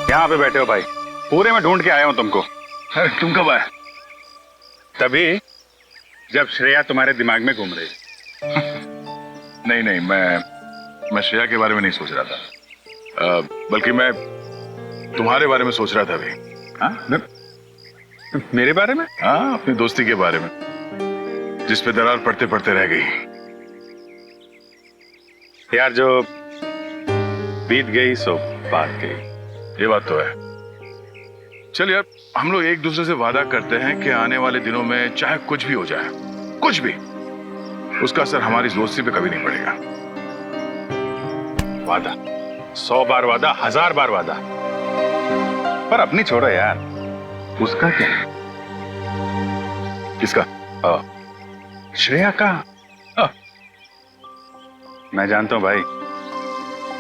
यहाँ पे बैठे हो भाई, पूरे में ढूंढ के आया हूँ तुमको। अरे तुम कब आए? तभी जब श्रेया तुम्हारे दिमाग में घूम रही। नहीं नहीं, मैं श्रेया के बारे में नहीं सोच रहा था, बल्कि मैं तुम्हारे बारे में सोच रहा था अभी। हाँ? मेरे बारे में? हाँ, अपनी दोस्ती के बारे में, जिस पे दरार पड़ते पड़ते रह गई। यार जो बीत गई सो बात गई, ये बात तो है। चल यार, हम लोग एक दूसरे से वादा करते हैं कि आने वाले दिनों में चाहे कुछ भी हो जाए, कुछ भी, उसका असर हमारी दोस्ती पे कभी नहीं पड़ेगा। वादा 100 बार वादा, 1000 बार वादा, पर अपनी छोड़ो यार, उसका क्या है? किसका? श्रेया का। मैं जानता हूं भाई,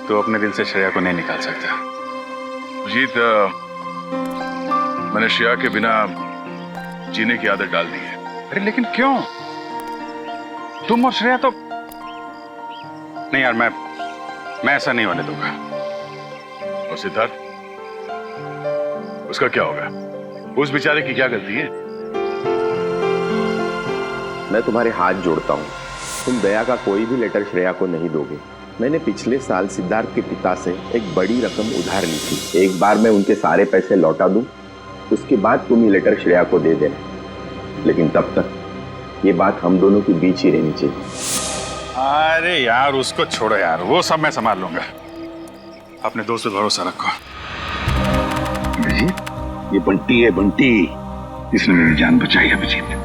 तू अपने दिल से श्रेया को नहीं निकाल सकता। जीत, मैंने श्रेया के बिना जीने की आदत डाल दी है। अरे लेकिन क्यों? तुम और श्रेया तो नहीं यार, मैं ऐसा नहीं होने दूंगा। और सिद्धार्थ, उसका क्या होगा? उस बेचारे की क्या गलती है? मैं तुम्हारे हाथ जोड़ता हूँ, तुम दया का कोई भी लेटर श्रेया को नहीं दोगे। मैंने पिछले साल सिद्धार्थ के पिता से एक बड़ी रकम उधार ली थी। एक बार मैं उनके सारे पैसे लौटा दूं, उसके बाद तुम ये लेटर श्रेया को दे देना, लेकिन तब तक ये बात हम दोनों के बीच ही रहनी चाहिए। अरे यार उसको छोड़ो यार, वो सब मैं संभाल लूंगा। अपने दोस्त पे भरोसा रखो। अभिजीत, ये बंटी है, बंटी, इसने मेरी जान बचाई। अभिजीत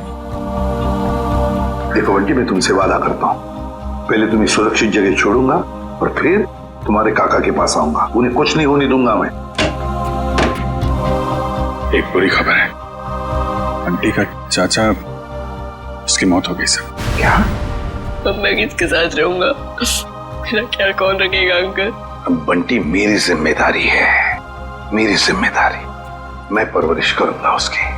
देखो बंटी, मैं तुमसे वादा करता हूँ, पहले तुम्हें सुरक्षित जगह छोड़ूंगा और फिर तुम्हारे काका के पास आऊंगा। उन्हें कुछ नहीं होने दूंगा मैं। एक बुरी खबर है, आंटी का चाचा, उसकी मौत हो गई सर। क्या? अब मैं किसके साथ रहूंगा? मेरा ख्याल कौन रखेगा अंकल? अब बंटी मेरी जिम्मेदारी है, मेरी जिम्मेदारी। मैं परवरिश करूंगा उसकी।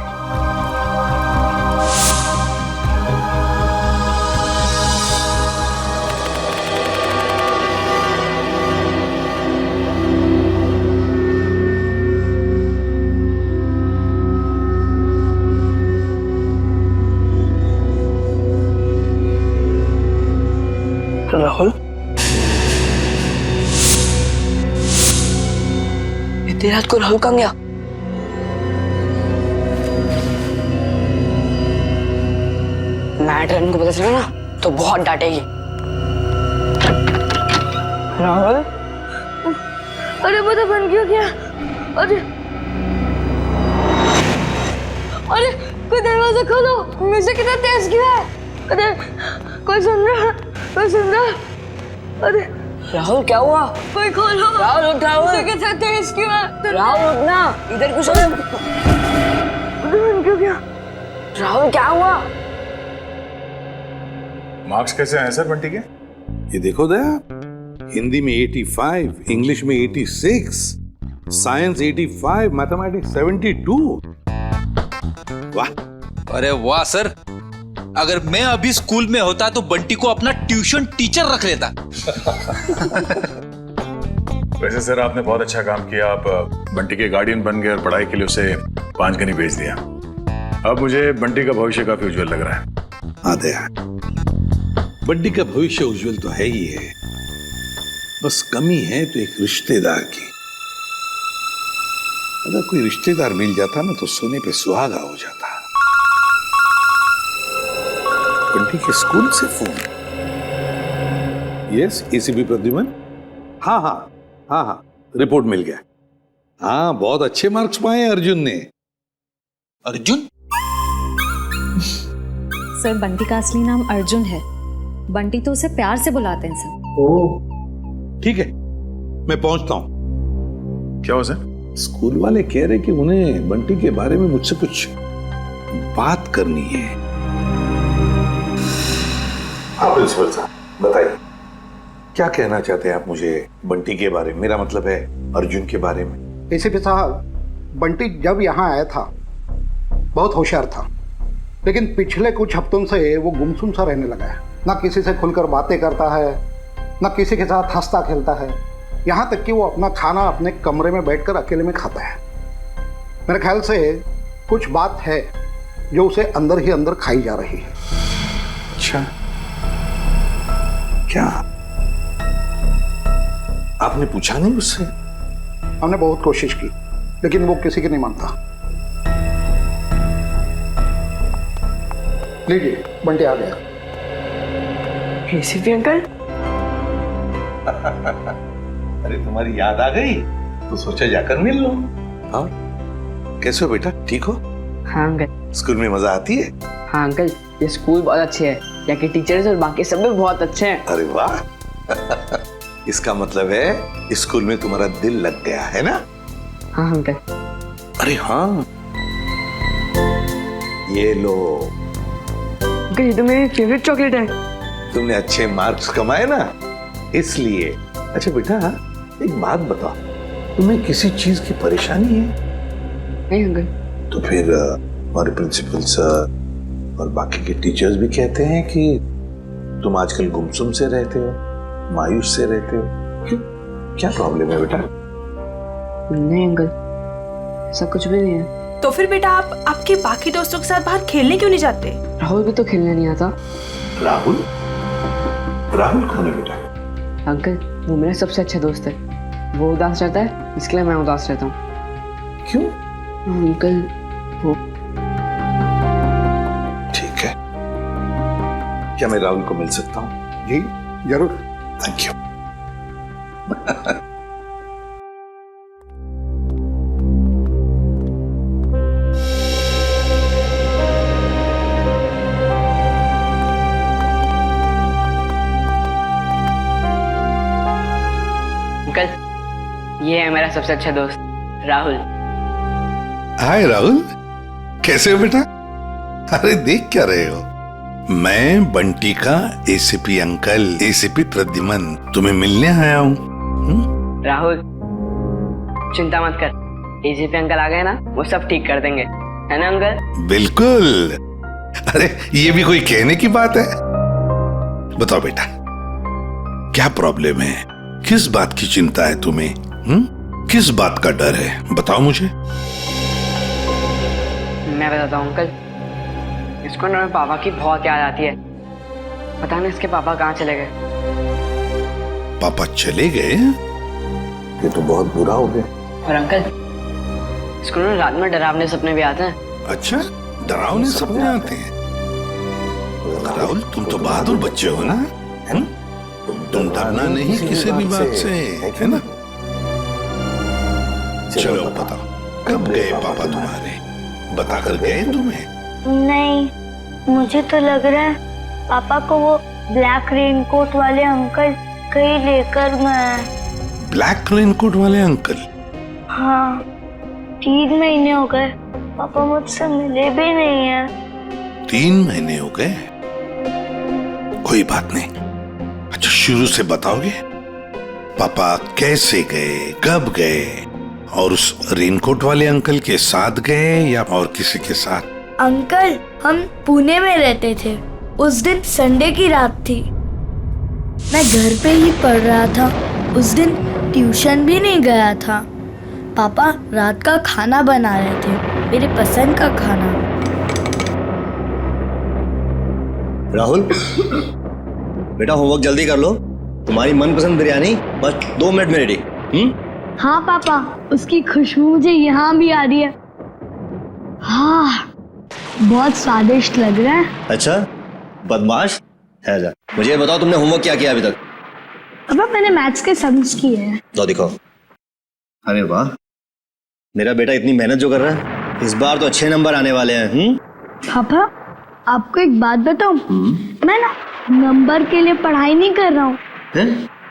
राहुल, इतनी रात को राहुल कहाँ गया? मैडम को पता चला ना तो बहुत डांटेगी। राहुल, अरे पता बन क्यों गया? अरे अरे कोई दरवाजा खोलो, म्यूजिक कितना तेज क्यों है? अरे कोई सुन रहा? कोई सुन रहा? अरे राहुल क्या हुआ? कोई खोलो। राहुल उठ, राहुल। म्यूजिक कितना तेज क्यों है? राहुल उठना, इधर कुछ बन क्यों गया? राहुल क्या हुआ? मार्क्स कैसे आए सर बंटी के? ये देखो दया, हिंदी में 85, इंग्लिश में 86, साइंस 85, मैथमेटिक्स 72। वाह। अरे वाह सर, अगर मैं अभी स्कूल में होता तो बंटी को अपना ट्यूशन टीचर रख लेता। वैसे सर आपने बहुत अच्छा काम किया, आप बंटी के गार्डियन बन गए और पढ़ाई के लिए उसे पांचगनी भेज दिया। अब मुझे बंटी का भविष्य काफी उज्जवल लग रहा है। हाँ दया, बंटी का भविष्य उज्जवल तो है ही है, बस कमी है तो एक रिश्तेदार की। अगर कोई रिश्तेदार मिल जाता ना तो सोने पे सुहागा हो जाता। बंटी के स्कूल से फोन। Yes, ACP Pradyuman. हाँ हाँ हाँ हाँ, रिपोर्ट मिल गया। हाँ, बहुत अच्छे मार्क्स पाए अर्जुन ने। अर्जुन? सर बंटी का असली नाम अर्जुन है, बंटी तो उसे प्यार से बुलाते हैं सर। ओह ठीक है, मैं पहुंचता हूं। क्या हो सर? स्कूल वाले कह रहे कि उन्हें बंटी के बारे में मुझसे कुछ बात करनी है। हाँ प्रिंसिपल साहब बताइए, क्या कहना चाहते हैं आप मुझे बंटी के बारे में? मेरा मतलब है अर्जुन के बारे में। एसीपी साहब, बंटी जब यहाँ आया था बहुत होशियार था, लेकिन पिछले कुछ हफ्तों से वो गुमसुम सा रहने लगा है। ना किसी से खुलकर बातें करता है, ना किसी के साथ हंसता खेलता है। यहाँ तक कि वो अपना खाना अपने कमरे में बैठकर अकेले में खाता है। मेरे ख्याल से कुछ बात है जो उसे अंदर ही अंदर खाई जा रही है। अच्छा, क्या आपने पूछा नहीं उससे? हमने बहुत कोशिश की लेकिन वो किसी की नहीं मानता। लीजिए, बंटी आ गया। एसीपी अंकल, अरे तुम्हारी याद आ गई तो सोचा जाकर मिल लो। हाँ, कैसे हो बेटा, ठीक हो? हाँ अंकल। स्कूल में मजा आती है? हाँ अंकल, ये स्कूल बहुत अच्छे है, यहाँ के टीचर्स और बाकी सब भी बहुत अच्छे हैं। अरे वाह इसका मतलब है स्कूल में तुम्हारा दिल लग गया है ना? हाँ अंकल। अरे हाँ, ये लो। अंकल, ये तो मेरी फेवरेट चॉकलेट है। तुमने अच्छे मार्क्स कमाए ना, इसलिए। अच्छा बेटा, एक बात बताओ, तुम्हें किसी चीज की परेशानी है? नहीं अंकल। तो फिर हमारे प्रिंसिपल सर और बाकी के टीचर्स भी कहते हैं कि तुम आजकल गुमसुम से रहते हो, मायूस से रहते हो। क्यों, क्या प्रॉब्लम है बेटा? नहीं अंकल, ऐसा कुछ भी नहीं है। तो फिर बेटा आप आपके बाकी दोस्तों के साथ बाहर खेलने क्यों नहीं जाते? राहुल भी तो खेलने नहीं आता। राहुल? राहुल कौन है बेटा? अंकल, वो मेरा सबसे अच्छा दोस्त है। वो उदास रहता है, इसके लिए मैं उदास रहता हूँ। क्यों? अंकल, वो ठीक है, क्या मैं राहुल को मिल सकता हूँ? जी जरूर। Thank you. अंकल, ये है मेरा सबसे अच्छा दोस्त राहुल। हाय राहुल, कैसे हो बेटा? अरे देख क्या रहे हो? मैं बंटी का एसीपी अंकल, एसीपी प्रद्युमन, तुम्हें मिलने आया हूँ। राहुल, चिंता मत कर, एसीपी अंकल आ गए ना, वो सब ठीक कर देंगे, है ना अंकल? बिल्कुल। अरे ये भी कोई कहने की बात है? बताओ बेटा, क्या प्रॉब्लम है? किस बात की चिंता है तुम्हें? किस बात का डर है? बताओ मुझे। मैं बताता हूँ अंकल, इसको ना पापा की बहुत याद आती है। पता नहीं इसके पापा कहाँ चले गए। पापा चले गए? ये तो बहुत बुरा हो गया। और अंकल, इसको ना रात में डरावने सपने भी आते हैं। अच्छा, डरावने सपने आते हैं? राहुल, तुम तो बहादुर बच्चे हो ना? तुम डरना नहीं किसी भी बात से, है ना? चलो बताओ, कब गए पापा तुम्हारे? बताकर गए तुम्हें? नहीं, मुझे तो लग रहा है पापा को वो ब्लैक रेनकोट वाले अंकल कहीं लेकर गए। ब्लैक रेनकोट वाले अंकल? हाँ, 3 महीने हो गए, पापा मुझसे मिले भी नहीं है। 3 महीने हो गए? कोई बात नहीं। अच्छा, शुरू से बताओगे? पापा कैसे गए, कब गए, और उस रेनकोट वाले अंकल के साथ गए या और किसी के साथ? अंकल, हम पुणे में रहते थे। उस दिन संडे की रात थी, मैं घर पे ही पढ़ रहा था। उस दिन ट्यूशन भी नहीं गया था। पापा रात का खाना बना रहे थे, मेरे पसंद का खाना। राहुल, बेटा होमवर्क जल्दी कर लो। तुम्हारी मनपसंद बिरयानी बस 2 मिनट में रेडी। हाँ पापा, उसकी खुशबू मुझे यहाँ भी आ रही है। हाँ, बहुत स्वादिष्ट लग रहा है। अच्छा बदमाश है जा। मुझे ये बताओ, तुमने होमवर्क क्या किया अभी तक? पापा, मैंने मैथ्स के सम्स किए हैं। तो दिखाओ। अरे वाह, मेरा बेटा इतनी मेहनत जो कर रहा है, इस बार तो अच्छे नंबर आने वाले हैं। पापा, आपको एक बात बताऊं? मैं ना नंबर के लिए पढ़ाई नहीं कर रहा हूँ,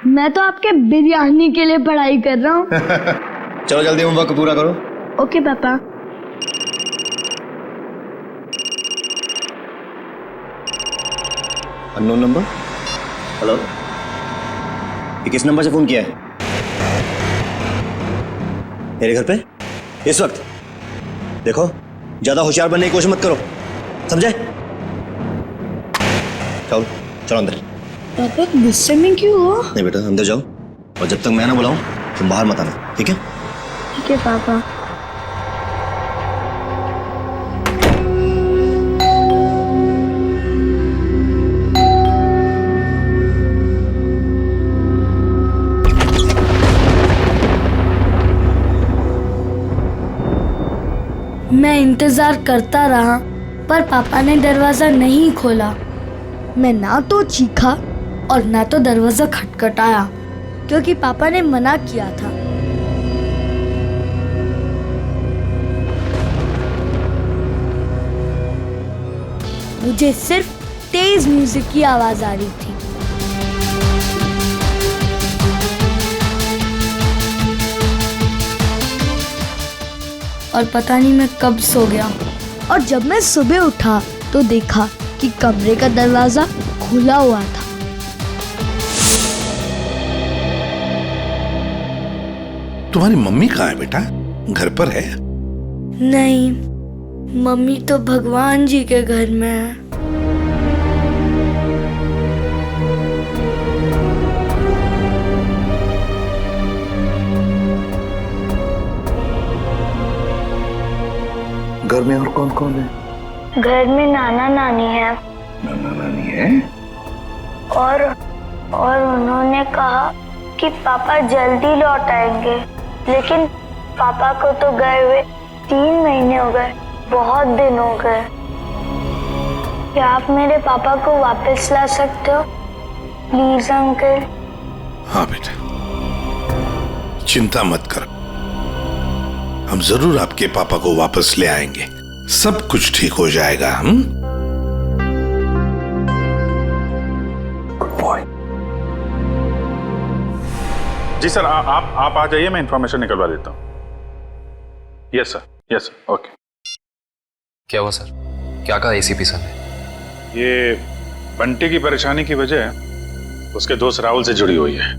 मैं तो आपके बिरयानी के लिए पढ़ाई कर रहा हूँ। चलो जल्दी होमवर्क पूरा करो। ओके पापा। Unknown number. हेलो, ये किस नंबर से फोन किया है? मेरे घर पे इस वक्त? देखो, ज्यादा होशियार बनने की कोशिश मत करो, समझे? चलो चलो अंदर। पापा गुस्से में क्यों हो? नहीं बेटा, अंदर जाओ और जब तक मैं ना बुलाऊं तुम बाहर मत आना, ठीक है? ठीक है पापा। मैं इंतजार करता रहा पर पापा ने दरवाजा नहीं खोला। मैं ना तो चीखा और ना तो दरवाजा खटखटाया क्योंकि पापा ने मना किया था। मुझे सिर्फ तेज म्यूजिक की आवाज आ रही थी। और पता नहीं मैं कब सो गया और जब मैं सुबह उठा तो देखा कि कमरे का दरवाजा खुला हुआ था। तुम्हारी मम्मी कहाँ है बेटा? घर पर है? नहीं, मम्मी तो भगवान जी के घर में है। घर में और कौन कौन है? घर में नाना नानी है। नाना नानी है? और उन्होंने कहा कि पापा जल्दी लौट आएंगे, लेकिन पापा को तो गए हुए 3 महीने हो गए, बहुत दिन हो गए। क्या आप मेरे पापा को वापस ला सकते हो प्लीज अंकल? हाँ बेटा, चिंता मत करो, हम जरूर आपके पापा को वापस ले आएंगे। सब कुछ ठीक हो जाएगा। हम गुड बॉय। जी सर, आप आ जाइए, मैं इंफॉर्मेशन निकलवा देता हूँ। Yes sir, okay. क्या हुआ सर? क्या कहा एसीपी सर ने? ये बंटी की परेशानी की वजह उसके दोस्त राहुल से जुड़ी हुई है।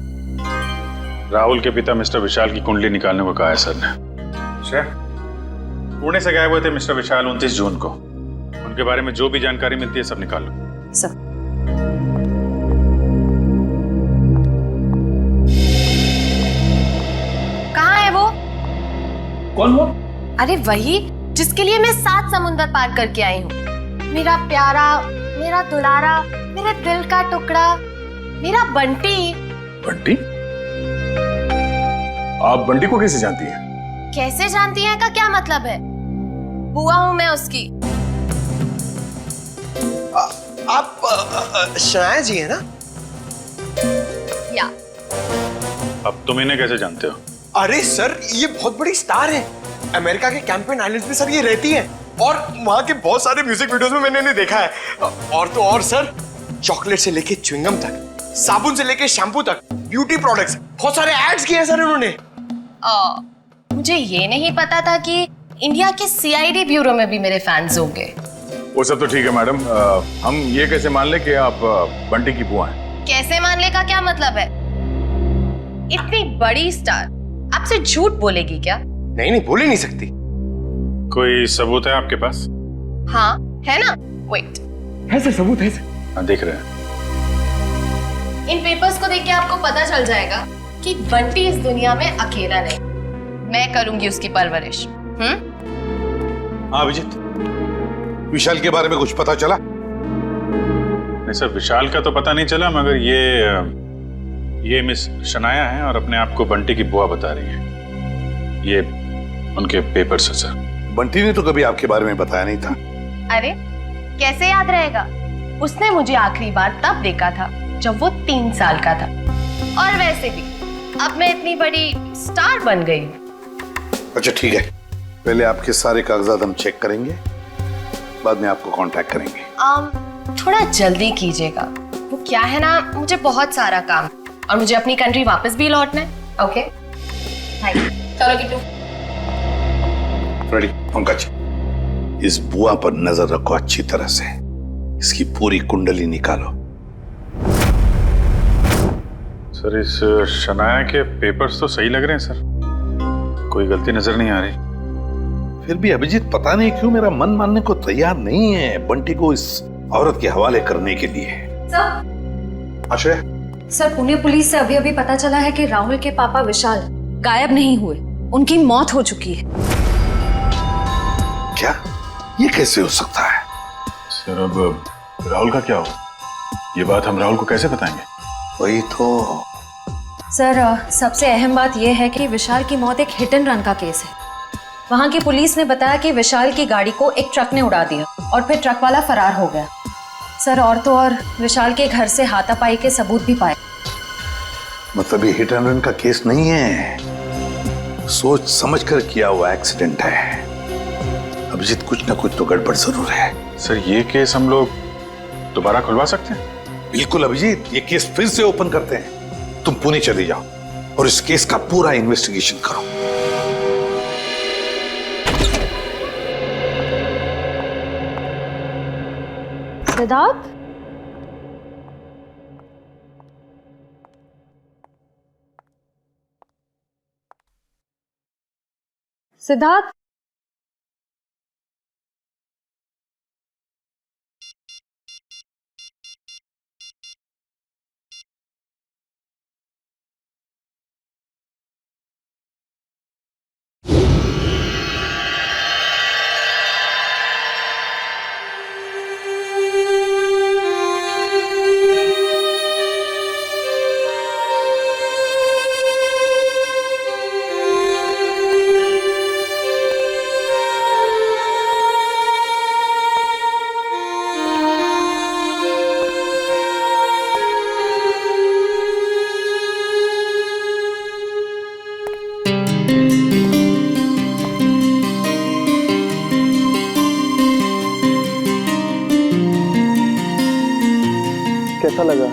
राहुल के पिता मिस्टर विशाल की कुंडली निकालने को कहा है सर ने। पुणे से गायब हुए थे मिस्टर विशाल 29 जून को। उनके बारे में जो भी जानकारी मिलती है सब निकाल लो। सर, कहाँ है वो? कौन वो? अरे वही जिसके लिए मैं 7 समुंदर पार करके आई हूँ। मेरा प्यारा, मेरा दुलारा, मेरे दिल का टुकड़ा, मेरा बंटी। बंटी? आप बंटी को कैसे जानती हैं? कैसे जानती हैं का क्या मतलब है? बुआ हूं मैं उसकी। आप शनाया जी है ना? या। अब तुम इन्हें कैसे जानते हो? अरे सर, ये बहुत बड़ी स्टार है। अमेरिका के कैंपेन आइलैंड्स में सर ये रहती है और वहां के बहुत सारे म्यूजिक वीडियोस में मैंने इन्हें देखा है। और तो और सर, चॉकलेट से लेके च्युइंगम तक, साबुन से लेके शैम्पू तक, ब्यूटी प्रोडक्ट्स, बहुत सारे एड्स किए हैं सर इन्होंने। मुझे ये नहीं पता था कि इंडिया के सीआईडी ब्यूरो में भी मेरे फैंस होंगे। वो सब तो ठीक है मैडम, हम ये कैसे मान ले कि आप बंटी की बुआ हैं? कैसे मानने का क्या मतलब है? इतनी बड़ी स्टार आपसे झूठ बोलेगी क्या? नहीं, बोल ही नहीं सकती। कोई सबूत है आपके पास? हाँ है ना, वेट। है सर, सबूत है सर। हाँ, देख रहे हैं। इन पेपर्स को देख के आपको पता चल जाएगा कि बंटी इस दुनिया में अकेला नहीं, मैं करूंगी उसकी परवरिश। हाँ अभिजीत, विशाल के बारे में कुछ पता चला? नहीं सर, विशाल का तो पता नहीं चला, मगर ये मिस शनाया है और अपने आप को बंटी की बुआ बता रही है। ये उनके पेपर्स है सर। बंटी ने तो कभी आपके बारे में बताया नहीं था। अरे कैसे याद रहेगा? उसने मुझे आखिरी बार तब देखा था जब वो 3 साल का था। और वैसे भी अब मैं इतनी बड़ी स्टार बन गई। अच्छा ठीक है, पहले आपके सारे कागजात हम चेक करेंगे, बाद में आपको कांटेक्ट करेंगे। थोड़ा जल्दी कीजिएगा, वो क्या है ना, मुझे बहुत सारा काम और मुझे अपनी कंट्री वापस भी लौटना है। Okay thank you. चलो किट्टू। रेडी पंकज, इस बुआ पर नजर रखो अच्छी तरह से, इसकी पूरी कुंडली निकालो। सर, इस शनाया के पेपर्स तो सही लग रहे हैं सर, कोई गलती नजर नहीं आ रही। फिर भी अभिजीत पता नहीं क्यों मेरा मन मानने को तैयार नहीं है बंटी को इस औरत के हवाले करने के लिए। सर। आश्रय, सर, पुणे पुलिस से अभी अभी पता चला है कि राहुल के पापा विशाल गायब नहीं हुए, उनकी मौत हो चुकी है। क्या? ये कैसे हो सकता है? सर अब राहुल का क्या हो? ये बात हम राहुल को कैसे बताएंगे? वही तो। सर, सबसे अहम बात यह है कि विशाल की मौत एक हिट एंड रन का केस है। वहां की पुलिस ने बताया कि विशाल की गाड़ी को एक ट्रक ने उड़ा दिया और फिर ट्रक वाला फरार हो गया। सर, और तो और विशाल के घर से हाथापाई के सबूत भी पाए। मतलब ये हिट एंड रन का केस नहीं है, सोच समझ कर किया हुआ एक्सीडेंट है। अभिजीत, कुछ ना कुछ तो गड़बड़ जरूर है। सर ये केस हम लोग दोबारा खुलवा सकते हैं? बिल्कुल अभिजीत, ये केस फिर से ओपन करते हैं। तुम पुणे चली जाओ और इस केस का पूरा इन्वेस्टिगेशन करो। सिद्धार्थ, सिद्धार्थ, कैसा लगा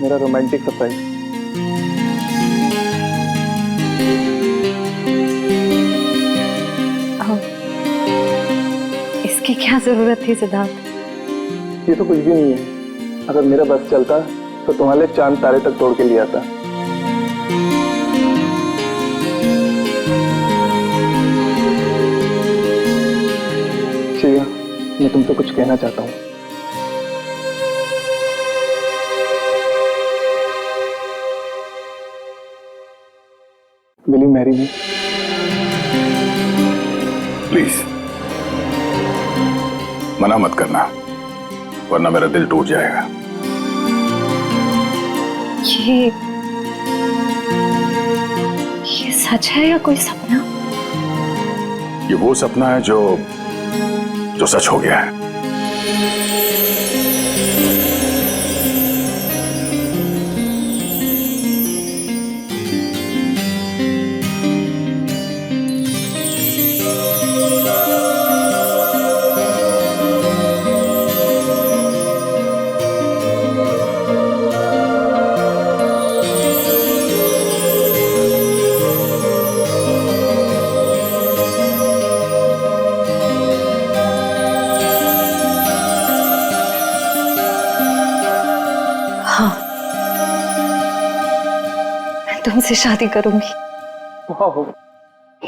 मेरा रोमांटिक सरप्राइज? इसकी क्या जरूरत थी सिद्धार्थ? ये तो कुछ भी नहीं है। अगर मेरा बस चलता तो तुम्हारे चांद तारे तक तोड़ के ले आता। श्रेया, मैं तुमसे कुछ कहना चाहता हूँ। Will you marry me? Please मना मत करना, वरना मेरा दिल टूट जाएगा। ये सच है या कोई सपना? ये वो सपना है जो सच हो गया है। तुमसे शादी करूंगी।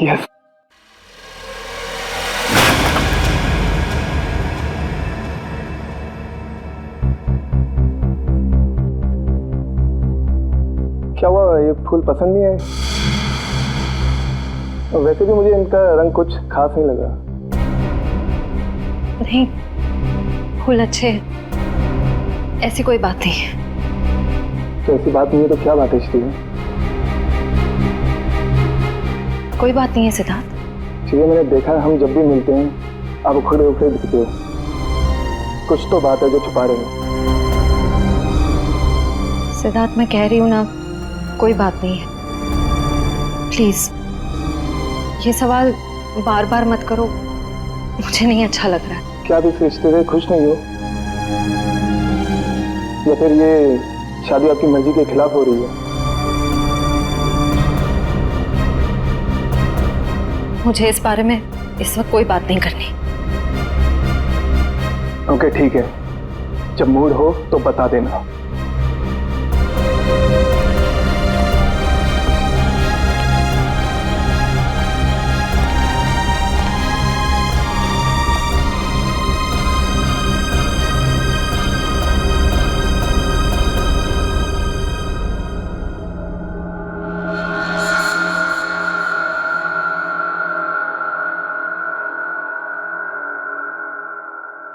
यस। क्या हुआ, ये फूल पसंद नहीं आए? वैसे भी मुझे इनका रंग कुछ खास नहीं लगा। नहीं, फूल अच्छे हैं, ऐसी कोई बात नहीं है। तो ऐसी बात नहीं है तो क्या बात है श्रेया? कोई बात नहीं है सिद्धार्थ। श्रेया, मैंने देखा है हम जब भी मिलते हैं आप उखड़े उखड़े दिखते हो। कुछ तो बात है जो छुपा रहे हो। सिद्धार्थ, मैं कह रही हूँ ना, कोई बात नहीं है। प्लीज ये सवाल बार बार मत करो, मुझे नहीं अच्छा लग रहा है। क्या आप इस रिश्ते से खुश नहीं हो, या फिर ये शादी आपकी मर्जी के खिलाफ हो रही है? मुझे इस बारे में इस वक्त कोई बात नहीं करनी। ओके ठीक है, जब मूड हो तो बता देना।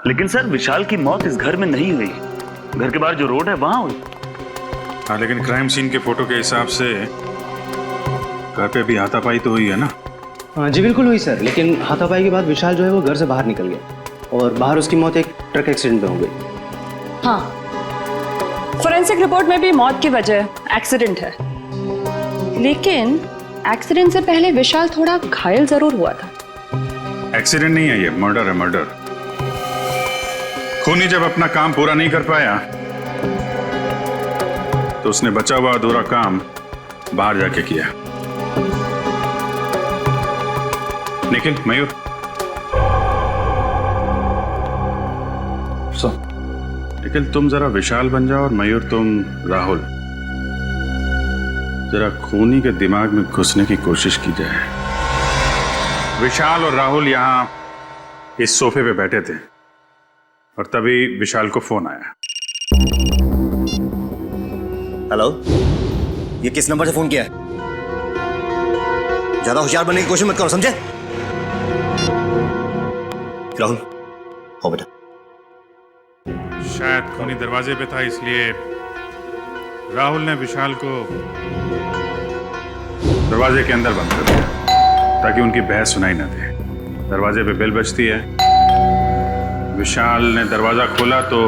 लेकिन सर विशाल की मौत इस घर में नहीं हुई, घर के बाहर जो रोड है वहां हुई। हाँ, लेकिन क्राइम सीन के फोटो के हिसाब से घर पे भी हाथापाई तो हुई है ना? हाँ जी बिल्कुल हुई सर, लेकिन हाथापाई के बाद विशाल जो है वो घर से बाहर निकल गया और बाहर उसकी मौत एक ट्रक एक्सीडेंट में हो गई। हाँ, फोरेंसिक रिपोर्ट में भी मौत की वजह एक्सीडेंट है, लेकिन एक्सीडेंट से पहले विशाल थोड़ा घायल जरूर हुआ था। एक्सीडेंट नहीं है ये, मर्डर है, मर्डर। खूनी जब अपना काम पूरा नहीं कर पाया तो उसने बचा हुआ अधूरा काम बाहर जाके किया। निखिल, मयूर, निखिल तुम जरा विशाल बन जाओ और मयूर तुम राहुल। जरा खूनी के दिमाग में घुसने की कोशिश की जाए। विशाल और राहुल यहां इस सोफे पे बैठे थे और तभी विशाल को फोन आया। हेलो, ये किस नंबर से फोन किया है? ज्यादा होशियार बनने की कोशिश मत करो, समझे? राहुल, हो बेटा। शायद खूनी दरवाजे पे था, इसलिए राहुल ने विशाल को दरवाजे के अंदर बंद कर दिया ताकि उनकी बहस सुनाई न दे। दरवाजे पे बेल बजती है, विशाल ने दरवाजा खोला तो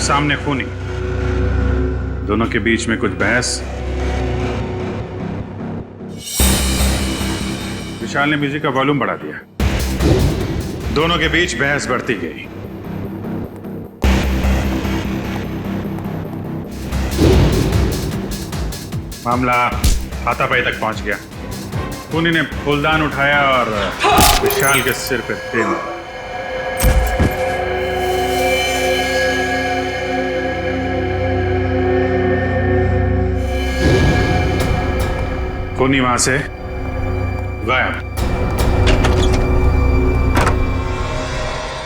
सामने खूनी, दोनों के बीच में कुछ बहस। विशाल ने म्यूजिक का वॉल्यूम बढ़ा दिया, दोनों के बीच बहस बढ़ती गई। मामला हाथापाई तक पहुंच गया। खूनी ने फूलदान उठाया और विशाल के सिर पे फेंक दिया। खूनी वहां से गायब।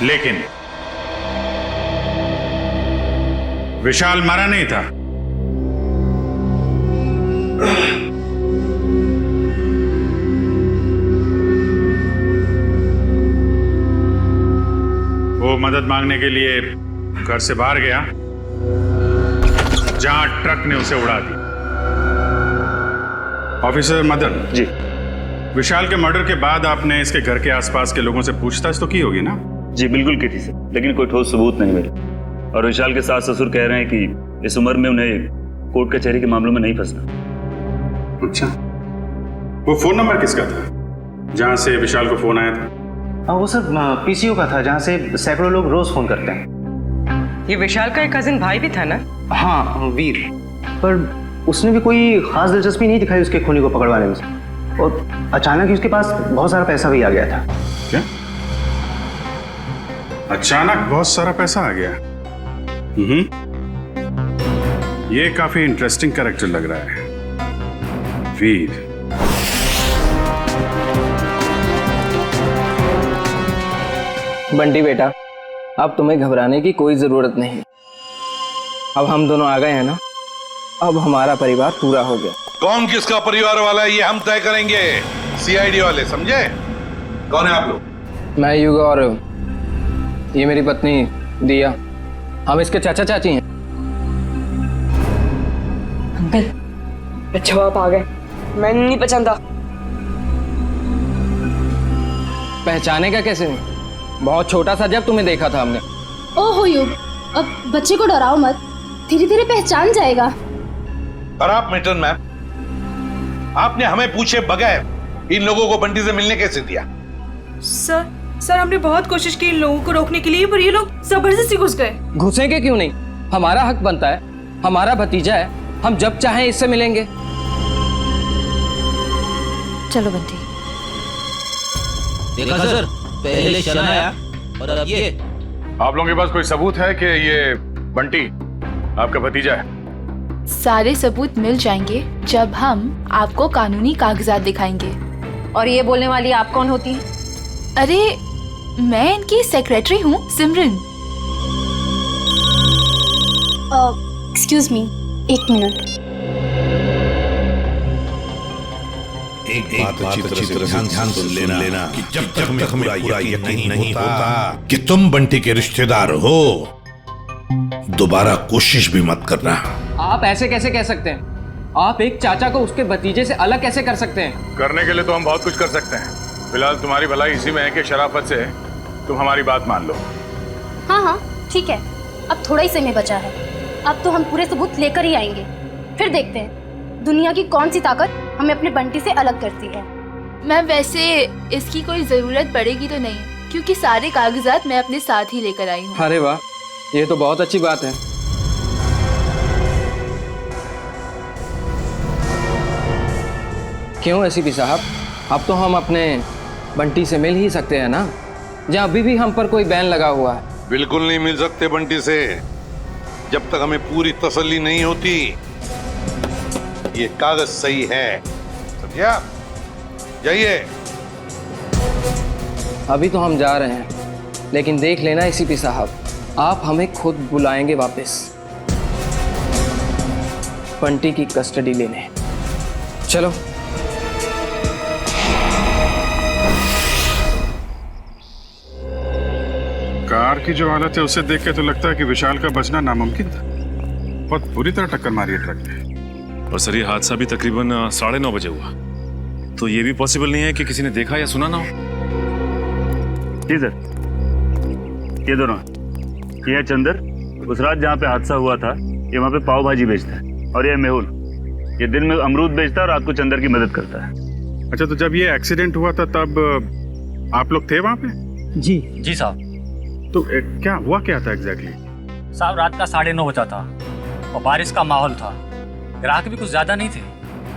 लेकिन विशाल मरा नहीं था। वो मदद मांगने के लिए घर से बाहर गया जहां ट्रक ने उसे उड़ा दी। ऑफिसर मदन जी, विशाल के मर्डर के बाद आपने इसके घर के आसपास के लोगों से पूछताछ तो की होगी ना? जी बिल्कुल की थी सर, लेकिन कोई ठोस सबूत नहीं मिले। और विशाल के सास ससुर कह रहे हैं कि इस उम्र में उन्हें कोर्ट कचहरी के मामलों में नहीं फंसना। अच्छा, वो फोन नंबर किसका था जहां से विशाल को फोन आया था? हाँ, वो सर पीसीओ का था जहाँ से सैकड़ों लोग रोज फोन करते हैं। ये विशाल का एक कजिन भाई भी था ना? हाँ, वीर, पर उसने भी कोई खास दिलचस्पी नहीं दिखाई उसके खूनी को पकड़वाने में, और अचानक ही उसके पास बहुत सारा पैसा भी आ गया था। क्या? अचानक बहुत सारा पैसा आ गया? ये काफी इंटरेस्टिंग कैरेक्टर लग रहा है, वीर। बंटी बेटा, अब तुम्हें घबराने की कोई जरूरत नहीं। अब हम दोनों आ गए हैं ना, अब हमारा परिवार पूरा हो गया। कौन किसका परिवार वाला है ये हम तय करेंगे, सीआईडी वाले, समझे? कौन है आप लोग? मैं युग और ये मेरी पत्नी दिया, हम इसके चाचा चाची हैं। अंकल, अच्छा आप आ गए, मैंने नहीं पहचाना। पहचाने का कैसे नहीं, बहुत छोटा सा जब तुम्हें देखा था हमने। ओहो युग, अब बच्चे को डराओ मत, धीरे धीरे पहचान जाएगा। और आप मिल्टन मैम, आपने हमें पूछे बगैर इन लोगों को बंटी से मिलने कैसे दिया? सर हमने बहुत कोशिश की इन लोगों को रोकने के लिए, पर ये लोग जबरदस्ती घुस गए। घुसेंगे क्यों नहीं, हमारा हक बनता है, हमारा भतीजा है, हम जब चाहें इससे मिलेंगे। चलो बंटी। देखा सर, पहले शनाया और अब ये। आप लोगों के पास कोई सबूत है कि ये बंटी आपका भतीजा है? सारे सबूत मिल जाएंगे जब हम आपको कानूनी कागजात दिखाएंगे। और ये बोलने वाली आप कौन होती हैं? अरे मैं इनकी सेक्रेटरी हूँ, सिमरन। एक्सक्यूज मी, एक मिनट। एक बात अच्छी तरह ध्यान से सुन लेना कि जब तक हमें पूरा यकीन नहीं होता कि तुम बंटी के रिश्तेदार हो, दोबारा कोशिश भी मत करना। आप ऐसे कैसे कह सकते हैं? आप एक चाचा को उसके भतीजे से अलग कैसे कर सकते हैं? करने के लिए तो हम बहुत कुछ कर सकते हैं। फिलहाल तुम्हारी भलाई इसी में है कि शराफत से तुम हमारी बात मान लो। हाँ हाँ ठीक है, अब थोड़ा ही समय बचा है। अब तो हम पूरे सबूत लेकर ही आएंगे, फिर देखते हैं दुनिया की कौन सी ताकत हमें अपने बंटी से अलग करती है। मैम वैसे इसकी कोई जरूरत पड़ेगी तो नहीं, क्योंकि सारे कागजात मैं अपने साथ ही लेकर आई हूँ। अरे वाह, ये तो बहुत अच्छी बात है। क्यों एसीपी साहब, अब तो हम अपने बंटी से मिल ही सकते हैं ना, जहाँ अभी भी हम पर कोई बैन लगा हुआ है। बिल्कुल नहीं मिल सकते बंटी से, जब तक हमें पूरी तसल्ली नहीं होती ये कागज सही है। समझा? जाइए। अभी तो हम जा रहे हैं, लेकिन देख लेना एसीपी साहब, आप हमें खुद बुलाएंगे वापस बंटी की कस्टडी लेने। चलो। कार की जो हालत है उसे देख के तो लगता है कि विशाल का बचना नामुमकिन था। बहुत बुरी तरह टक्कर मारी है ट्रक ने। और सर ये हादसा भी तकरीबन 9:30 बजे हुआ, तो ये भी पॉसिबल नहीं है कि किसी ने देखा या सुना ना हो। जी सर, ये दोनों, ये है चंदर, उस रात जहाँ पे हादसा हुआ था ये वहाँ पे पाव भाजी बेचता है, और ये मेहुल, ये दिन में अमरूद बेचता है और रात को चंदर की मदद करता है। अच्छा, तो जब ये एक्सीडेंट हुआ था तब आप लोग थे वहाँ पे? जी साहब। तो क्या हुआ, क्या था एग्जैक्टली? साहब रात का 9:30 बजा था और बारिश का माहौल था, ग्राहक भी कुछ ज्यादा नहीं थे।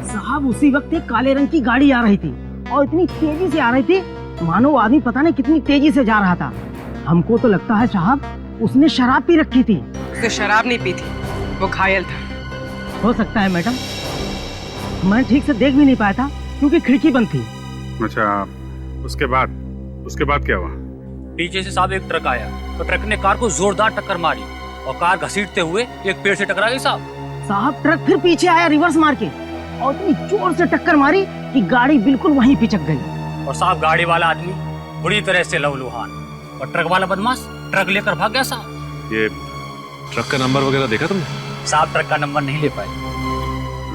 साहब उसी वक्त एक काले रंग की गाड़ी आ रही थी और इतनी तेजी से आ रही थी मानो आदमी पता नहीं कितनी तेजी से जा रहा था। हमको तो लगता है साहब उसने शराब पी रखी थी। उसने शराब नहीं पी थी, वो घायल था। हो सकता है मैडम, मैं ठीक से देख भी नहीं पाया था क्योंकि खिड़की बंद थी। अच्छा, उसके बाद क्या हुआ? पीछे से साहब एक ट्रक आया तो ट्रक ने कार को जोरदार टक्कर मारी और कार घसीटते हुए एक पेड़ से टकरा गई साहब ट्रक फिर पीछे आया रिवर्स मार के और इतनी जोर से टक्कर मारी कि गाड़ी बिल्कुल वहीं पिचक गई। और साहब गाड़ी वाला आदमी बुरी तरह से लहूलुहान और ट्रक वाला बदमाश ट्रक लेकर भाग गया साहब। ये ट्रक का नंबर वगैरह देखा तुमने? साहब ट्रक का नंबर नहीं ले पाए।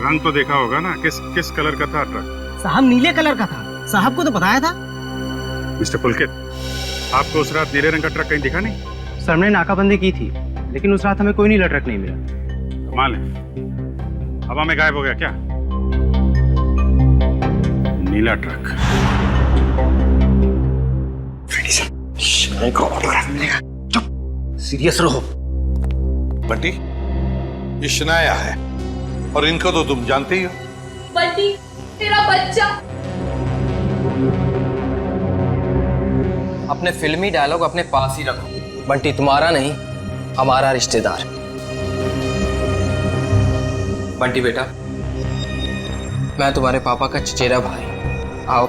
रंग तो देखा होगा ना, किस कलर का था ट्रक? साहब नीले कलर का था, साहब को तो बताया था। मिस्टर पुलकित, आपको उस रात नीले रंग का ट्रक कहीं दिखा नहीं? सर ने नाकाबंदी की थी, लेकिन उस रात हमें कोई नीला ट्रक नहीं मिला। कमाल है, हवा में गायब हो गया क्या नीला ट्रक? सीरियस रहो बंटी, ये शनाया है और इनको तो तुम जानते ही हो। बंटी तेरा बच्चा। अपने फिल्मी डायलॉग अपने पास ही रखो। बंटी तुम्हारा नहीं, हमारा रिश्तेदार। बंटी बेटा, मैं तुम्हारे पापा का चचेरा भाई। आओ,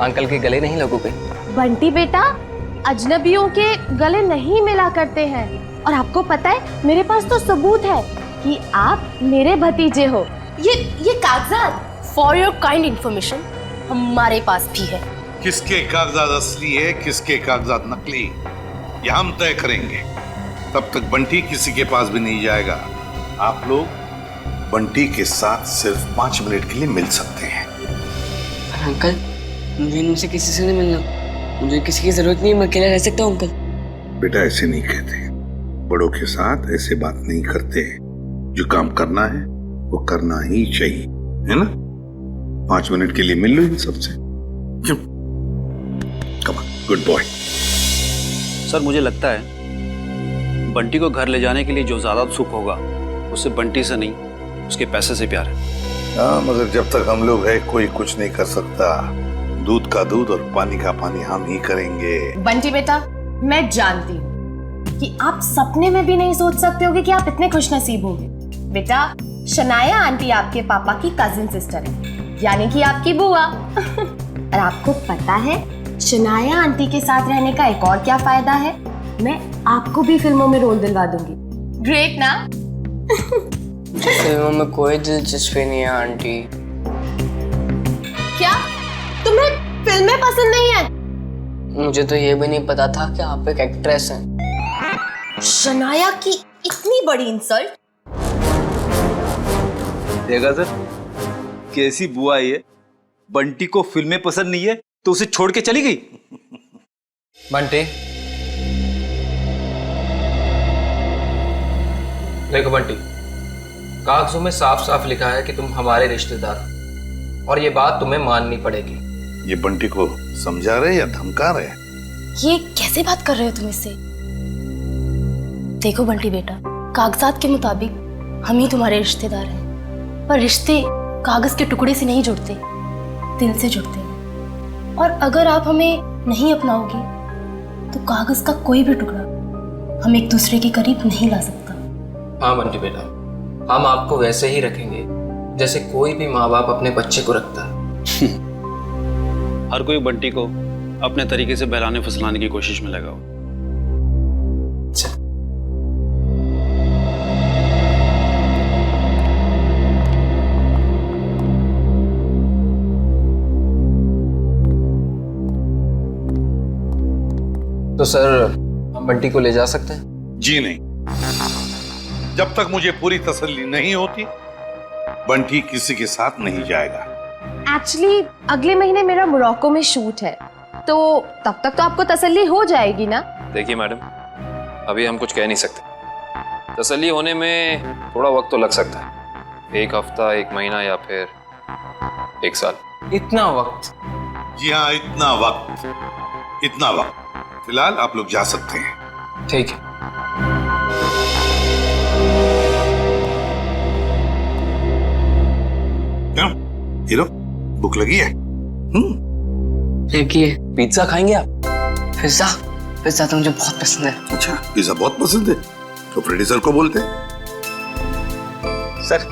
अंकल के गले नहीं लगोगे? बंटी बेटा, अजनबियों के गले नहीं मिला करते हैं, और आपको पता है मेरे पास तो सबूत है कि आप मेरे भतीजे हो। ये कागजात फॉर योर काइंड इंफॉर्मेशन हमारे पास भी है। किसके कागजात असली है, किसके कागजात नकली, ये हम तय करेंगे। तब तक बंटी किसी के पास भी नहीं जाएगा। आप लोग बंटी के साथ सिर्फ 5 मिनट के लिए मिल सकते हैं। अंकल, मुझे इनसे किसी से नहीं मिलना, मुझे किसी की जरूरत नहीं, मैं अकेला रह सकता हूँ अंकल। बेटा ऐसे नहीं कहते, बड़ों के साथ ऐसे बात नहीं करते। जो काम करना है वो करना ही चाहिए, है ना? 5 मिनट के लिए मिल लो इन सबसे। Come on, good boy. Sir मुझे लगता है बंटी को घर ले जाने के लिए जो ज्यादा उत्सुक होगा उससे बंटी से नहीं, उसके पैसे से प्यार है। हाँ, मगर जब तक हम लोग हैं कोई कुछ नहीं कर सकता। दूध का दूध और पानी का पानी हम ही करेंगे। बंटी बेटा, मैं जानती हूँ कि आप सपने में भी नहीं सोच सकते होगे कि आप इतने खुशनसीब होंगे। बेटा, शनाया आंटी आपके पापा की कजिन सिस्टर है, यानी कि आपकी बुआ। और आपको पता है शनाया आंटी के साथ रहने का एक और क्या फायदा है? मैं आपको भी फिल्मों में रोल दिलवा दूंगी। ग्रेट ना? फिल्मों में कोई दिलचस्पी नहीं है आंटी। पसंद नहीं है? मुझे तो ये भी नहीं पता था कि आप एक एक्ट्रेस हैं। शनाया की इतनी बड़ी इंसल्ट। देखा सर, कैसी बुआ ये, बंटी को फिल्में पसंद नहीं है तो उसे छोड़ के चली गई। बंटी, देखो बंटी, कागजों में साफ साफ लिखा है कि तुम हमारे रिश्तेदार हो और ये बात तुम्हें माननी पड़ेगी। ये बंटी को समझा रहे या धमका रहे? ये कैसे बात कर रहे हो तुम इससे? देखो बंटी बेटा, कागजात के मुताबिक हम ही तुम्हारे रिश्तेदार हैं, पर रिश्ते कागज के टुकड़े से नहीं जुड़ते, दिल से जुड़ते हैं। और अगर आप हमें नहीं अपनाओगे तो कागज का कोई भी टुकड़ा हम एक दूसरे के करीब नहीं ला सकता। हाँ बंटी बेटा, हम आपको वैसे ही रखेंगे जैसे कोई भी माँ बाप अपने बच्चे को रखता है। हर कोई बंटी को अपने तरीके से बहलाने फुसलाने की कोशिश में लगा हो। तो सर, हम बंटी को ले जा सकते हैं? जी नहीं, जब तक मुझे पूरी तसल्ली नहीं होती बंटी किसी के साथ नहीं जाएगा। एक्चुअली अगले महीने मेरा मोरक्को में शूट है, तो तब तक तो आपको तसल्ली हो जाएगी ना? देखिए मैडम, अभी हम कुछ कह नहीं सकते। तसल्ली होने में थोड़ा वक्त तो लग सकता है, एक हफ्ता, एक महीना या फिर एक साल। इतना वक्त? जी हाँ, इतना वक्त। फिलहाल आप लोग जा सकते हैं। ठीक है। क्यों हीरो, भूख लगी है? देखिए, पिज्जा खाएंगे आप? पिज्जा तो मुझे बहुत पसंद है। अच्छा, पिज्जा बहुत पसंद है तो प्रोड्यूसर को बोलते। सर,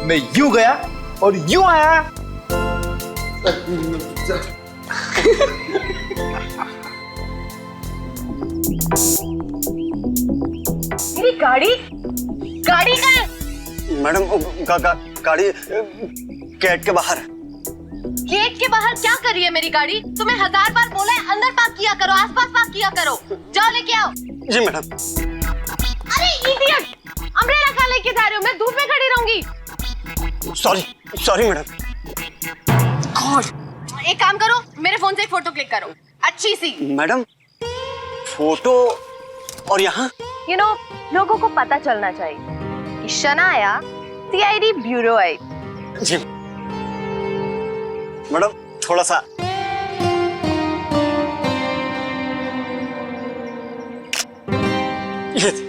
मैं यूं गया और यूं आया। मेरी गाड़ी कहाँ है? मैडम, गाड़ी गेट के बाहर। गेट के बाहर क्या कर रही है मेरी गाड़ी? तुम्हें 1000 बार बोला है अंदर पार्क किया करो, आसपास पार्क किया करो। जाओ लेके आओ। जी मैडम। अरे इडियट, अम्ब्रेला कहाँ लेके जा रहे हो? मैं धूप में खड़ी रहूंगी। Sorry madam. एक काम करो, मेरे फोन से एक फोटो क्लिक करो, अच्छी सी। मैडम, फोटो और यहाँ? लोगों को पता चलना चाहिए कि शनाया सीआईडी ब्यूरो है। जी मैडम, थोड़ा सा।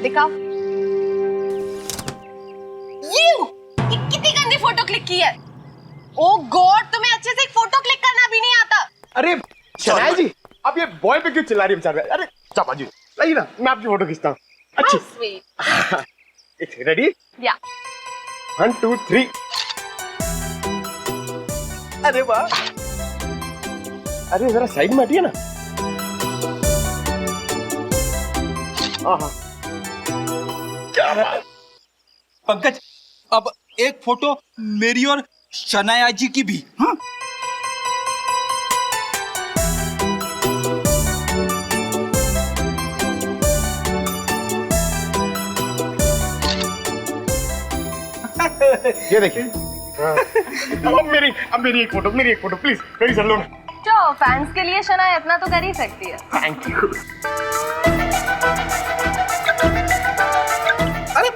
दिखाओ। ये कितनी गंदी फोटो क्लिक की है। ओ गॉड, तुम्हें अच्छे से एक फोटो क्लिक करना भी नहीं आता। अरे शनाया जी, आप ये बॉय पे क्यों चिल्ला रही है बेचारे? अरे चापा जी, लाइए ना, मैं आपकी फोटो खींचता हूँ। अच्छी। स्वीट। रेडी? या। 1 2 3। अरे वाह। अरे जरा साइड में हटिए ना। क्या बात। पंकज, अब एक फोटो मेरी और शनाया जी की भी। हाँ? ये देखिए। अब मेरी एक फोटो प्लीज, मेरी चल लो ना। तो फैंस के लिए शनाया इतना तो कर ही सकती है। Thank you. अरे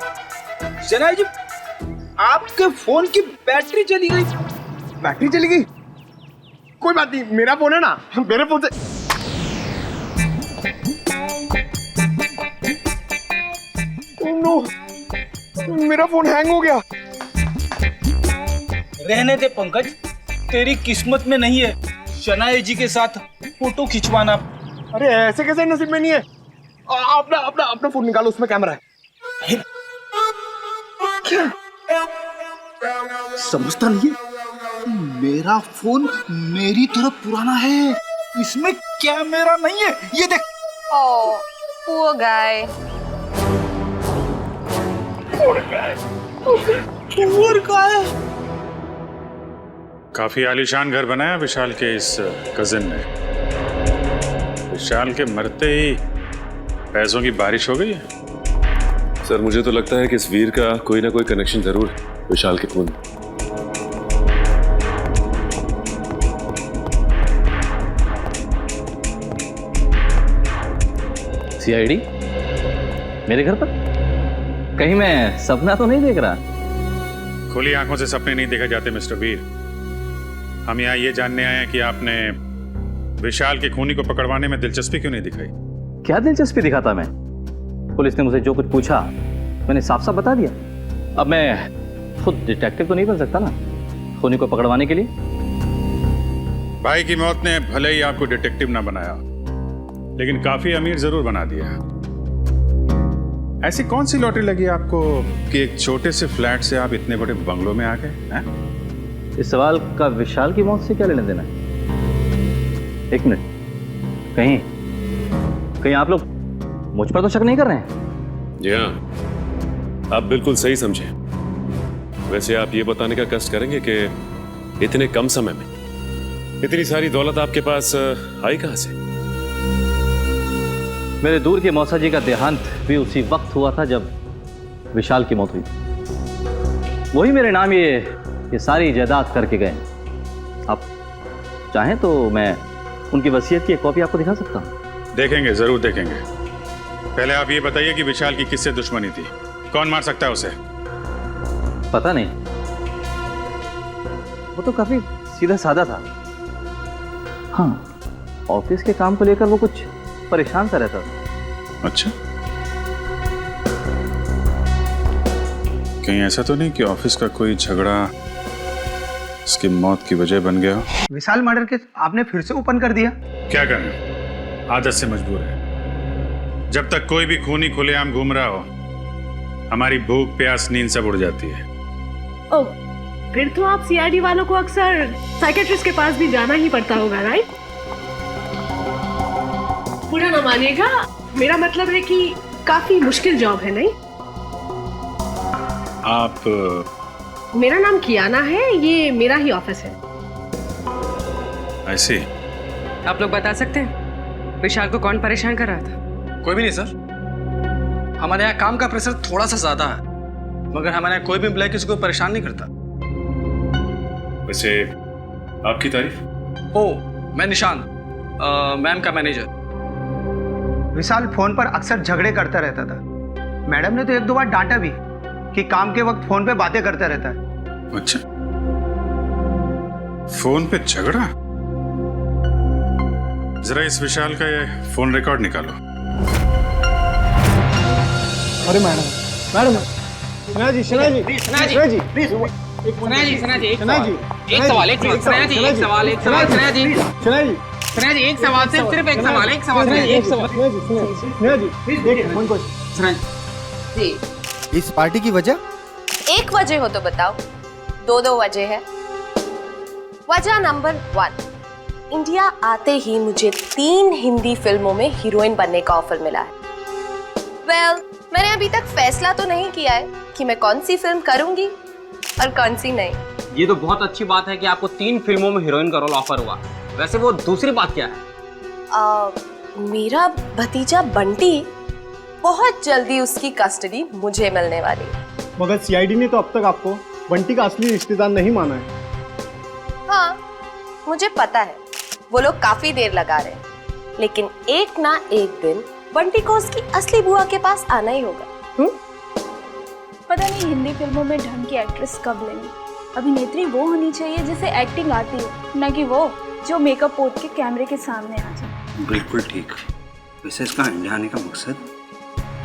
शनाया जी, आपके फोन की बैटरी चली गई। बैटरी चली गई? कोई बात नहीं, मेरा फोन है ना, मेरे फोन से। नो, मेरा फोन हैंग हो गया। रहने दे पंकज, तेरी किस्मत में नहीं है शनाया जी के साथ फोटो खिंचवाना। अरे ऐसे कैसे नसीब में नहीं है? अपना फोन निकालो, उसमें कैमरा है। क्या समझता नहीं है? मेरा फोन मेरी तरफ पुराना है, इसमें कैमरा नहीं है। ये देख। ओह, poor guy। Poor guy। काफी आलीशान घर बनाया विशाल के इस कजिन ने। विशाल के मरते ही पैसों की बारिश हो गई है। सर मुझे तो लगता है कि इस वीर का कोई ना कोई कनेक्शन जरूर है विशाल के खून। सीआईडी मेरे घर पर? कहीं मैं सपना तो नहीं देख रहा? खुली आंखों से सपने नहीं देखे जाते मिस्टर वीर। हम यहाँ ये जानने आए हैं कि आपने विशाल के खूनी को पकड़वाने में दिलचस्पी क्यों नहीं दिखाई? क्या दिलचस्पी दिखाता मैं? पुलिस ने मुझे जो कुछ पूछा मैंने साफ साफ बता दिया। अब मैं खुद डिटेक्टिव तो नहीं बन सकता ना खूनी को पकड़वाने के लिए। भाई की मौत ने भले ही आपको डिटेक्टिव ना बनाया, लेकिन काफी अमीर जरूर बना दिया। ऐसी कौन सी लॉटरी लगी आपको कि एक छोटे से फ्लैट से आप इतने बड़े बंगलों में आ गए? इस सवाल का विशाल की मौत से क्या लेना देना है? एक मिनट, कहीं आप लोग मुझ पर तो शक नहीं कर रहे हैं? जी हाँ, आप बिल्कुल सही समझे। वैसे आप ये बताने का कष्ट करेंगे कि इतने कम समय में इतनी सारी दौलत आपके पास आई कहां से? मेरे दूर के मौसा जी का देहांत भी उसी वक्त हुआ था जब विशाल की मौत हुई। वही मेरे नाम ये सारी जायदाद करके गए। आप चाहें तो मैं उनकी वसीयत की एक कॉपी आपको दिखा सकता हूं। देखेंगे, जरूर देखेंगे। पहले आप ये बताइए कि विशाल की किससे दुश्मनी थी? कौन मार सकता है उसे? पता नहीं, वो तो काफी सीधा साधा था। हाँ, ऑफिस के काम को लेकर वो कुछ परेशान सा रहता था। अच्छा, कहीं ऐसा तो नहीं कि ऑफिस का कोई झगड़ा उसकी मौत की वजह बन गया? विशाल मर्डर केस आपने फिर से ओपन कर दिया? क्या करें, आदत से मजबूर है। जब तक कोई भी खूनी खुलेआम घूम रहा हो, हमारी भूख प्यास नींद सब उड़ जाती है। ओह, फिर तो आप सीआईडी वालों को अक्सर साइकेट्रिस्ट के पास भी जाना ही पड़ता होगा, राइट? पूरा ना मानिएगा, मेरा मतलब है कि काफी मुश्किल जॉब है, नहीं? आप? मेरा नाम कियाना है, ये मेरा ही ऑफिस है। ऐसे? आप लोग बता सकते हैं विशाल को कौन परेशान कर रहा था? कोई भी नहीं सर। हमारे यहाँ काम का प्रेशर थोड़ा सा ज्यादा है, मगर हमारे यहाँ कोई भी एम्प्लॉय किसी को परेशान नहीं करता। वैसे आपकी तारीफ? मैं निशान, मैम का मैनेजर। विशाल फोन पर अक्सर झगड़े करता रहता था। मैडम ने तो एक दो बार डांटा भी कि काम के वक्त फोन पे बातें करता रहता है। अच्छा, फोन पे झगड़ा? जरा इस विशाल का ये फोन रिकॉर्ड निकालो। अरे मैडम, सना जी, इस पार्टी की वजह? एक वजह हो तो बताओ, दो वजह है। वजह नंबर 1, इंडिया आते ही मुझे 3 हिंदी फिल्मों में हीरोइन बनने का ऑफर मिला है। मैंने अभी तक फैसला तो नहीं किया है कि मैं कौन सी फिल्म करूंगी और कौन सी नहीं। ये तो बहुत अच्छी बात है कि आपको 3 फिल्मों में हीरोइन का रोल ऑफर हुआ। वैसे वो दूसरी बात क्या है? मेरा भतीजा बंटी, बहुत जल्दी उसकी कस्टडी मुझे मिलने वाली है। मगर सीआईडी ने तो अब तक आपको बंटी का असली रिश्तेदार नहीं माना है। हाँ, मुझे पता है वो लोग काफी देर लगा रहे हैं, लेकिन एक ना एक दिन बंटी को उसकी असली बुआ के पास आना ही होगा। पता नहीं हिंदी फिल्मों में ढंग की एक्ट्रेस कब लेंगे। अभिनेत्री वो होनी चाहिए जिसे एक्टिंग आती हो, न कि वो जो मेकअप पोत के कैमरे के सामने आ जाए। बिल्कुल ठीक। वैसे इसका इंडिया आने का मकसद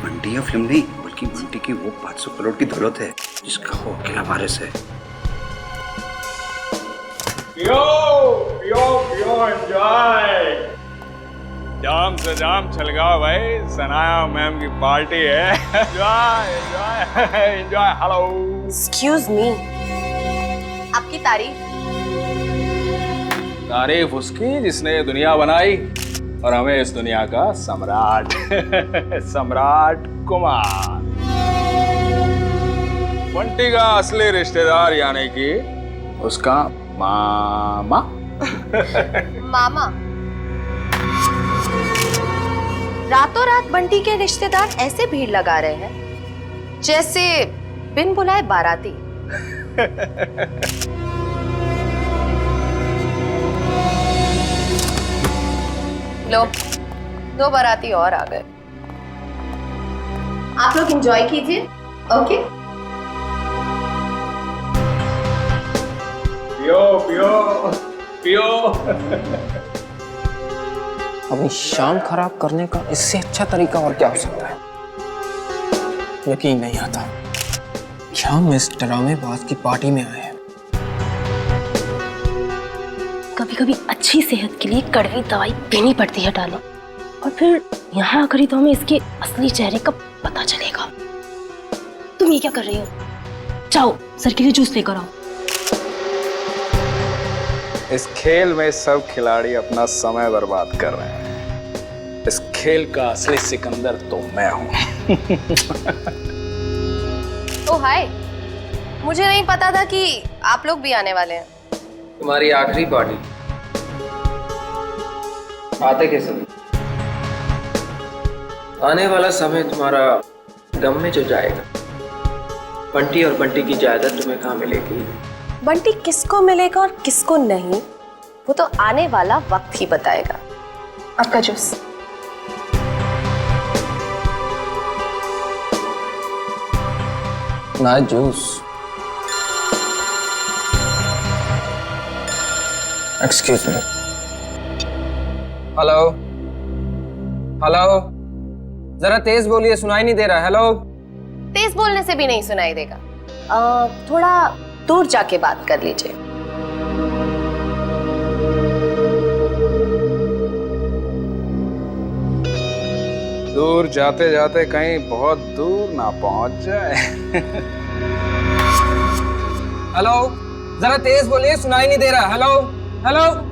बंटी या फिल्म नहीं, बल्कि बंटी की वो 500 करोड़ की दौलत है जिसका वो अकेला वारिस है। एंजॉय। जाम से जाम छलगाओ भाई, सनाया मैम की पार्टी है। Enjoy enjoy enjoy. Hello, excuse me, आपकी तारीफ उसकी जिसने ये दुनिया बनाई और हमें इस दुनिया का सम्राट सम्राट कुमार। बंटी का असली रिश्तेदार यानी कि उसका मामा। मामा, रातों रात बंटी के रिश्तेदार ऐसे भीड़ लगा रहे हैं जैसे बिन बुलाए बाराती। लो, 2 बाराती और आ गए। आप लोग एंजॉय कीजिए। ओके, पियो पियो पियो। अपनी शाम खराब करने का इससे अच्छा तरीका और क्या हो सकता है? यकीन नहीं आता कि हम इस ड्रामेबाज की पार्टी में आए हैं। कभी कभी अच्छी सेहत के लिए कड़वी दवाई देनी पड़ती है डालो, और फिर यहाँ आकर ही तो हमें इसके असली चेहरे का पता चलेगा। तुम ये क्या कर रही हो? जाओ सर के लिए जूस लेकर आओ। इस खेल में सब खिलाड़ी अपना समय बर्बाद कर रहे हैं। इस खेल का असली सिकंदर तो मैं हूं। ओ हाय, मुझे नहीं पता था कि आप लोग भी आने वाले हैं। तुम्हारी आखिरी पार्टी आते के समय, आने वाला समय तुम्हारा गम में जो जाएगा। बंटी और बंटी की जायदाद तुम्हें कहाँ मिलेगी? बंटी किसको मिलेगा और किसको नहीं, वो तो आने वाला वक्त ही बताएगा। आपका जूस। ना juice. Excuse me. Hello hello, जरा तेज बोलिए, सुनाई नहीं दे रहा। हेलो। तेज बोलने से भी नहीं सुनाई देगा। थोड़ा दूर जाके बात कर लीजिए। दूर जाते जाते कहीं बहुत दूर ना पहुंच जाए। हेलो, जरा तेज बोलिए, सुनाई नहीं दे रहा। Hello hello.